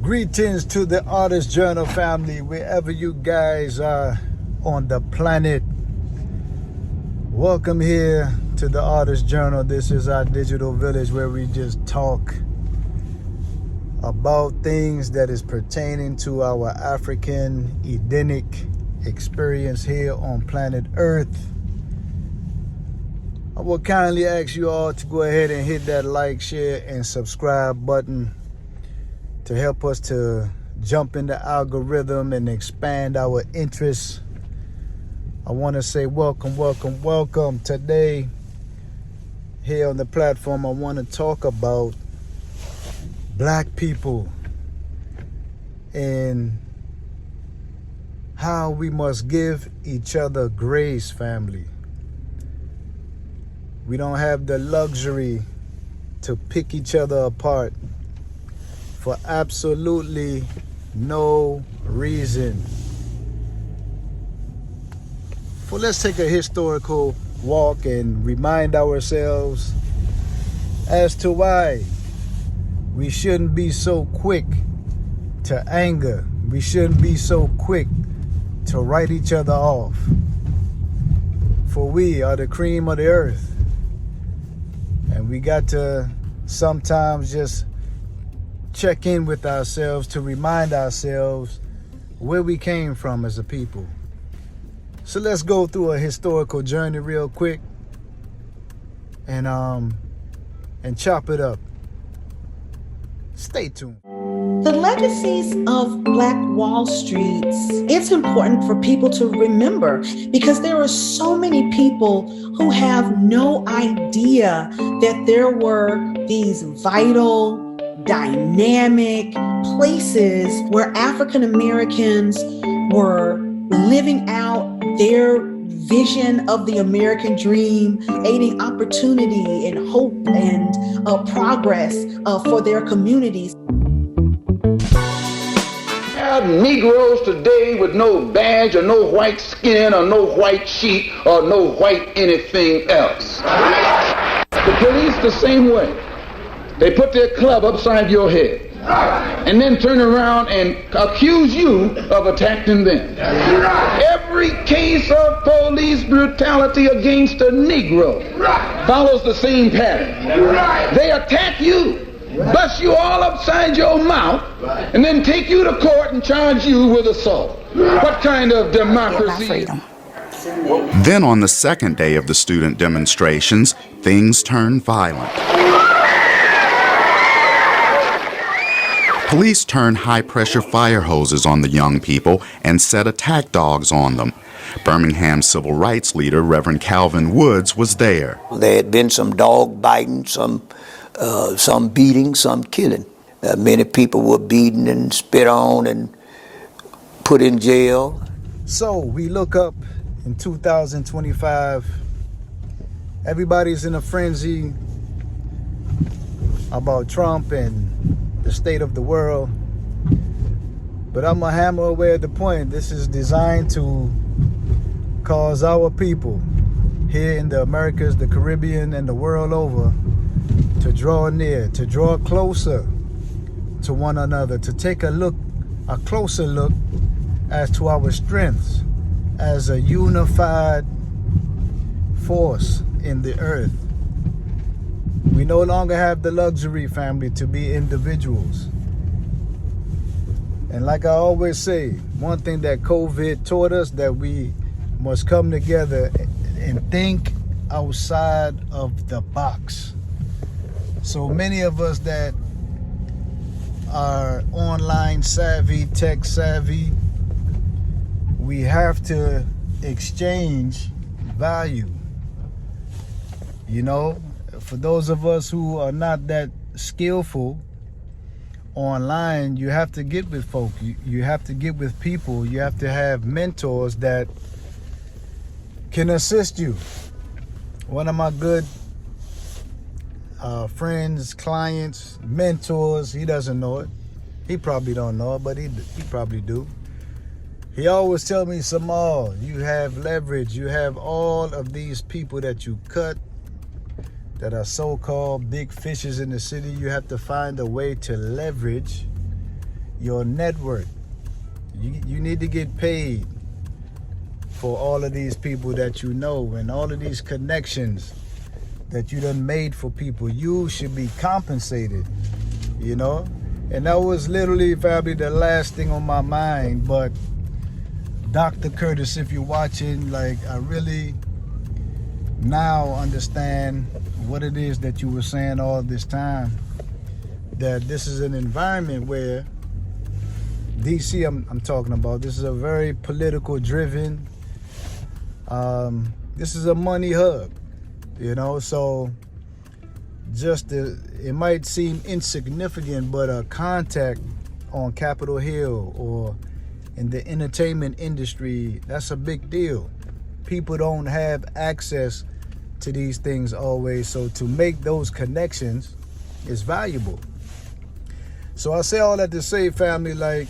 Greetings to the Artist Journal family, wherever you guys are on the planet. Welcome here to the Artist Journal. This is our digital village where we just talk about things that is pertaining to our African Edenic experience here on planet Earth. I will kindly ask you all to go ahead and hit that like, share, and subscribe button to help us to jump in the algorithm and expand our interests. I want to say welcome. Today, here on the platform, I want to talk about Black people and how we must give each other grace, family. We don't have the luxury to pick each other apart for absolutely no reason. So let's take a historical walk and remind ourselves as to why we shouldn't be so quick to anger. We shouldn't be so quick to write each other off. For we are the cream of the earth. And we got to sometimes just check in with ourselves to remind ourselves where we came from as a people. So let's go through a historical journey real quick and chop it up. Stay tuned. The legacies of Black Wall Street, it's important for people to remember because there are so many people who have no idea that there were these vital, dynamic places where African Americans were living out their vision of the American dream, aiding opportunity and hope and progress for their communities. Negroes today with no badge or no white skin or no white sheet or no white anything else. The police the same way. They put their club upside your head and then turn around and accuse you of attacking them. Every case of police brutality against a Negro follows the same pattern. They attack you, bust you all upside your mouth, and then take you to court and charge you with assault. What kind of democracy? Then on the second day of the student demonstrations, things turned violent. Police turned high-pressure fire hoses on the young people and set attack dogs on them. Birmingham civil rights leader Reverend Calvin Woods was there. There had been some dog biting, some beating, some killing. Many people were beaten and spit on and put in jail. So we look up in 2025. Everybody's in a frenzy about Trump and the state of the world. But I'm gonna hammer away at the point. This is designed to cause our people here in the Americas, the Caribbean, and the world over to draw near, to draw closer to one another, to take a closer look as to our strengths as a unified force in the earth. We no longer have the luxury, family, to be individuals. And like I always say, one thing that COVID taught us, that we must come together and think outside of the box. So many of us that are online savvy, tech savvy, we have to exchange value. You know, for those of us who are not that skillful online, you have to get with folk. You have to get with people. You have to have mentors that can assist you. One of my good friends, clients, mentors, he doesn't know it. He probably don't know it, but he probably do. He always tell me, Samal, you have leverage. You have all of these people that you cut that are so-called big fishes in the city. You have to find a way to leverage your network. You need to get paid for all of these people that you know and all of these connections that you done made for people. You should be compensated, you know? And that was literally probably the last thing on my mind. But Dr. Curtis, if you're watching, like, I really now understand what it is that you were saying all this time, that this is an environment where DC, I'm talking about, this is a very political driven, this is a money hub, you know? So it might seem insignificant, but a contact on Capitol Hill or in the entertainment industry, that's a big deal. People don't have access to these things always, so to make those connections is valuable. So I say all that to say, family, like,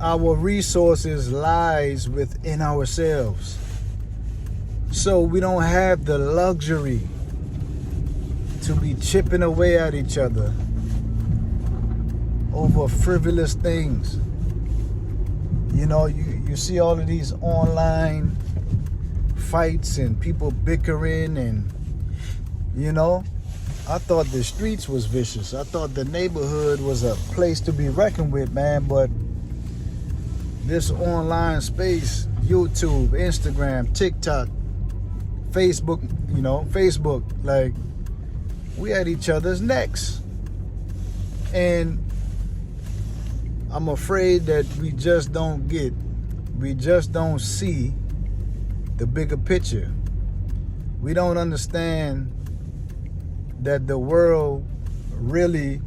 our resources lies within ourselves. So we don't have the luxury to be chipping away at each other over frivolous things. You know, you see all of these online fights and people bickering, and, you know, I thought the streets was vicious. I thought the neighborhood was a place to be reckoned with, man. But this online space, YouTube, Instagram, TikTok, Facebook, you know, Facebook, like, we at each other's necks. And I'm afraid that we just don't see the bigger picture. We don't understand that the world really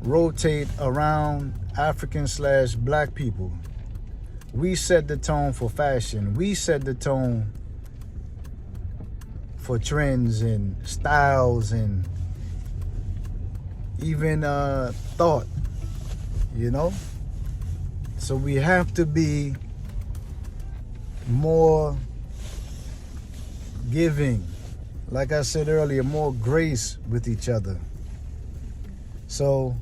rotate around African/Black people. We set the tone for fashion. We set the tone for trends and styles and even thought, you know? So we have to be more giving, like I said earlier, more grace with each other. So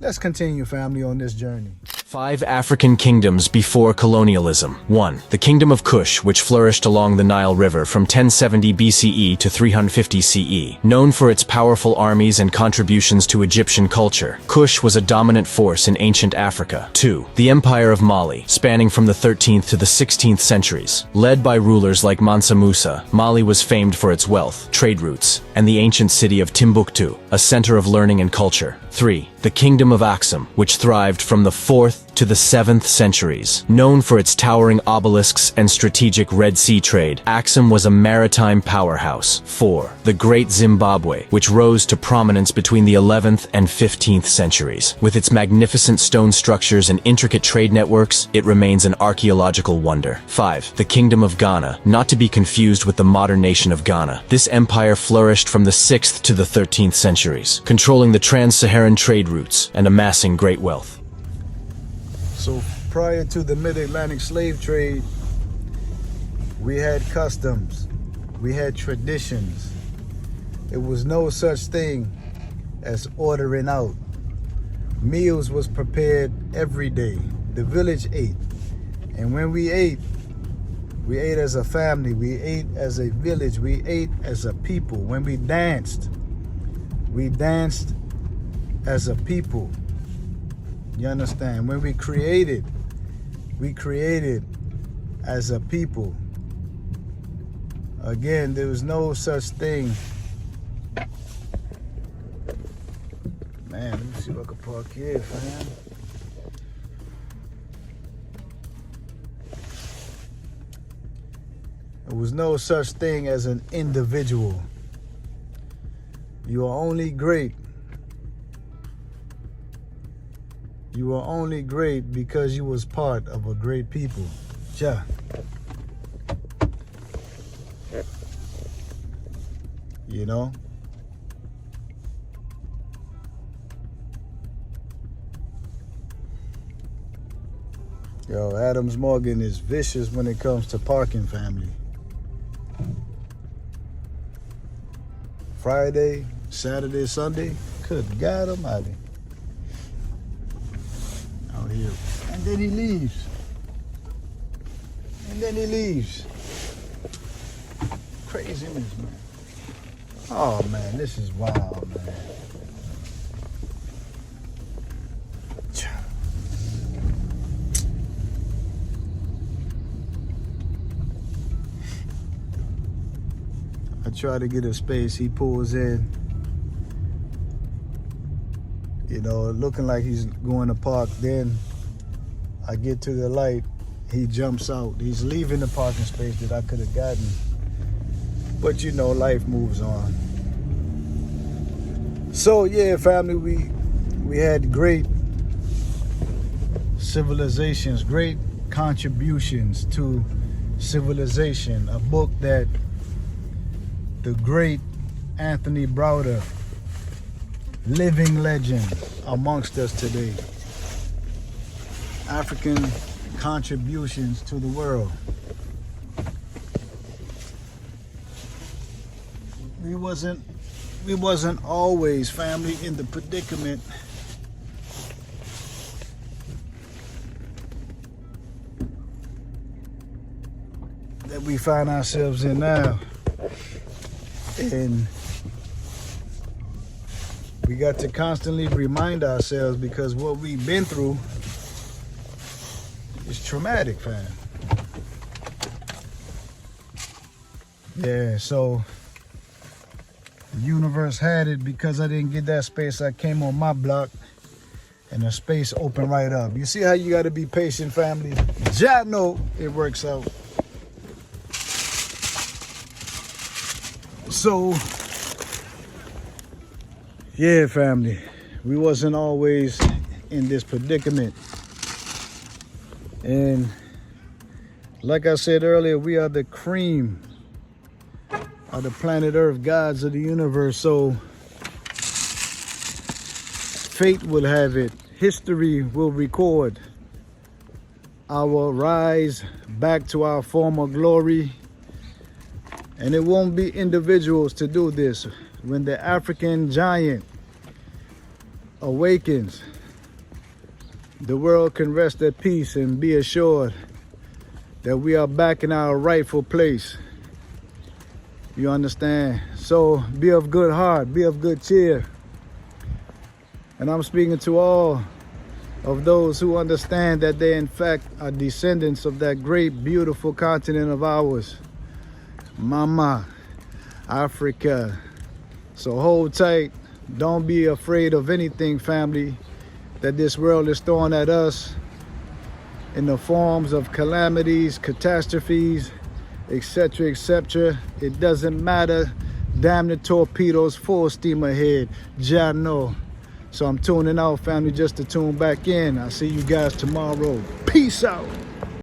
let's continue, family, on this journey. 5 African kingdoms before colonialism. 1. The Kingdom of Kush, which flourished along the Nile River from 1070 BCE to 350 CE. Known for its powerful armies and contributions to Egyptian culture, Kush was a dominant force in ancient Africa. 2. The Empire of Mali, spanning from the 13th to the 16th centuries. Led by rulers like Mansa Musa, Mali was famed for its wealth, trade routes, and the ancient city of Timbuktu, a center of learning and culture. 3. The Kingdom of Aksum, which thrived from the 4th to the 7th centuries. Known for its towering obelisks and strategic Red Sea trade, Aksum was a maritime powerhouse. 4. The Great Zimbabwe, which rose to prominence between the 11th and 15th centuries. With its magnificent stone structures and intricate trade networks, it remains an archaeological wonder. 5. The Kingdom of Ghana, not to be confused with the modern nation of Ghana. This empire flourished from the 6th to the 13th centuries, controlling the trans-Saharan trade routes and amassing great wealth. So prior to the mid-Atlantic slave trade, we had customs, we had traditions. There was no such thing as ordering out. Meals was prepared every day. The village ate. And when we ate as a family, we ate as a village, we ate as a people. When we danced as a people. You understand? When we created as a people. Again, there was no such thing. Man, let me see if I can park here, fam. There was no such thing as an individual. You are only great. You are only great because you was part of a great people. Ja. You know? Yo, Adams Morgan is vicious when it comes to parking, family. Friday, Saturday, Sunday, good God almighty. here. And then he leaves. And then he leaves. Craziness, man. Oh, man, this is wild, man. I try to get a space. He pulls in. You know, looking like he's going to park. Then I get to the light. He jumps out. He's leaving the parking space that I could have gotten. But you know, life moves on. So yeah, family, we had great civilizations, great contributions to civilization. A book that the great Anthony Browder, living legend amongst us today. African contributions to the world. We wasn't always, family, in the predicament that we find ourselves in now. And we got to constantly remind ourselves, because what we've been through is traumatic, fam. Yeah, so the universe had it. Because I didn't get that space, I came on my block and the space opened right up. You see how you got to be patient, family? Jah know it works out. So yeah, family, we wasn't always in this predicament. And like I said earlier, we are the cream of the planet Earth, gods of the universe. So fate will have it, history will record our rise back to our former glory. And it won't be individuals to do this. When the African giant awakens, the world can rest at peace and be assured that we are back in our rightful place. You understand? So be of good heart, be of good cheer. And I'm speaking to all of those who understand that they in fact are descendants of that great, beautiful continent of ours. Mama, Africa. So hold tight. Don't be afraid of anything, family, that this world is throwing at us in the forms of calamities, catastrophes, etc., etc. It doesn't matter. Damn the torpedoes, full steam ahead. Jah know. So I'm tuning out, family, just to tune back in. I'll see you guys tomorrow. Peace out.